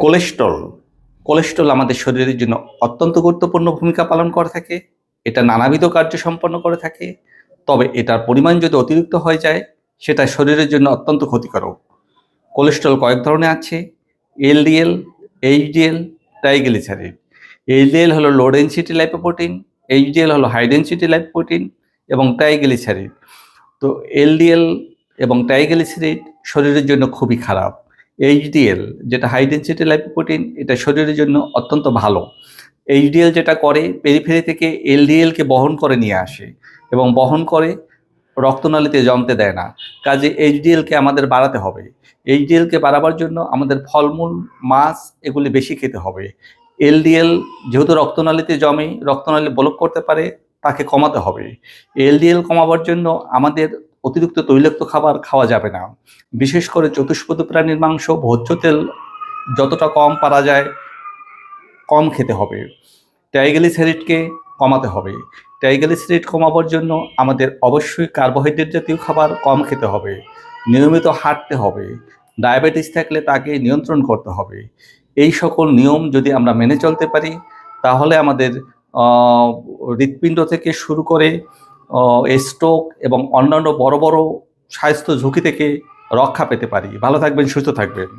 Cholesterol cholesterol আমাদের শরীরের জন্য অত্যন্ত গুরুত্বপূর্ণ ভূমিকা পালন করে থাকে। এটা নানাবিধ কার্য সম্পন্ন করে থাকে। তবে এটার পরিমাণ যদি অতিরিক্ত হয়ে যায়, সেটা শরীরের জন্য অত্যন্ত ক্ষতিকারক। কোলেস্ট্রল কয়েক ধরনের আছে: এলডিএল, এইচডিএল, ট্রাইগ্লিসারিড। এলডিএল হলো লো ডেনসিটি লাইপোপ্রোটিন, এইচডিএল হলো হাই ডেনসিটি লাইপোপ্রোটিন এবং ট্রাইগ্লিসারিড। তো এলডিএল এবং ট্রাইগ্লিসারিড শরীরের জন্য খুবই খারাপ। এইচডিএল, যেটা হাই ডেনসিটি লাইপোপ্রোটিন, এটা শরীরের জন্য অত্যন্ত ভালো। এইচডিএল যেটা করে, পেরিফেরি থেকে এলডিএলকে বহন করে নিয়ে আসে এবং বহন করে রক্তনালীতে জমতে দেয় না। কাজে এইচডিএলকে আমাদের বাড়াতে হবে। এইচডিএলকে বাড়াবার জন্য আমাদের ফলমূল, মাছ এগুলি বেশি খেতে হবে। এলডিএল যেহেতু রক্তনালীতে জমে, রক্তনালী ব্লক করতে পারে, তাকে কমাতে হবে। এলডিএল কমাবার জন্য আমাদের অতিরিক্ত তৈলাক্ত খাবার খাওয়া যাবে না। বিশেষ করে চতুষ্পদ প্রাণীর মাংস, ভোজ্য তেল যতটা কম পারা যায় কম খেতে হবে। ট্রাইগ্লিসারিডকে কমাতে হবে। ট্রাইগ্লিসারিড কমাবার জন্য আমাদের অবশ্যই কার্বোহাইড্রেট জাতীয় খাবার কম খেতে হবে। নিয়মিত হাঁটতে হবে। ডায়াবেটিস থাকলে তাকে নিয়ন্ত্রণ করতে হবে। এই সকল নিয়ম যদি আমরা মেনে চলতে পারি, তাহলে আমাদের হৃৎপিণ্ড থেকে শুরু করে স্ট্রোক এবং অন্যান্য বড় বড় স্বাস্থ্য ঝুঁকি থেকে রক্ষা পেতে পারি। ভালো থাকবেন, সুস্থ থাকবেন।